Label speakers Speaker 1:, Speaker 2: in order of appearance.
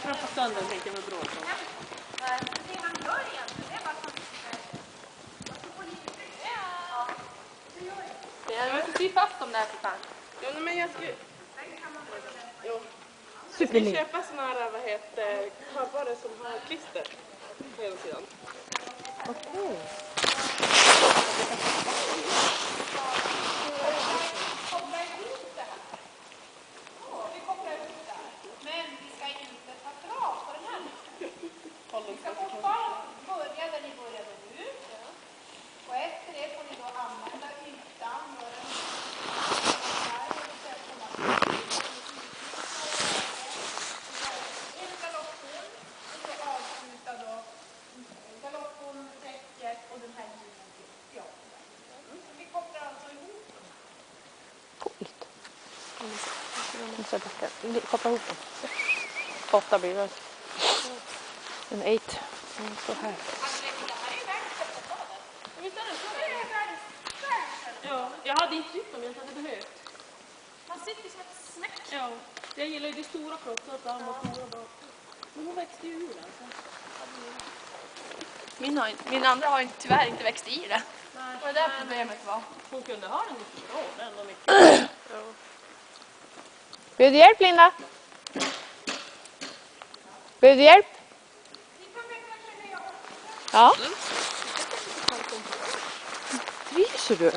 Speaker 1: trampa sönder tänkte jag med bråk.
Speaker 2: Det han gör egentligen, det är bara att han får lite tryck.
Speaker 1: Jag måste sy fast dem där för fan.
Speaker 3: Ja, men jag ska... Jo.
Speaker 4: Superlig.
Speaker 3: Jag ska köpa såna här, vad heter, kabbare som har klister på hela sidan.
Speaker 4: Okej.
Speaker 2: Men vi ska inte ta bra på den här. Vi ska fortfarande börja där ni började nu. Och efter det får ni då använda ytan. En galoppon och så avsluta då galoppon, räcket och den här djuren till teatern. Så vi kopplar alltså ihop.
Speaker 4: Coolt. Koppla ihop dem. 8 blir det. En 8. Så här.
Speaker 1: Ja, jag hade inte tryckt om jag inte hade behövt.
Speaker 2: Man sitter som ett snäck.
Speaker 1: Ja, jag gillar ju det stora kroppet och stora bak. Men hon växte ju ur alltså.
Speaker 5: Min andra har ju tyvärr inte växt i det.
Speaker 1: Nej,
Speaker 5: Det var det problemet var.
Speaker 1: hon kunde ha den mycket bra, det är ändå mycket.
Speaker 4: Behöver du hjälp, Linda? Behöver du hjälp? Ja. Fryser du?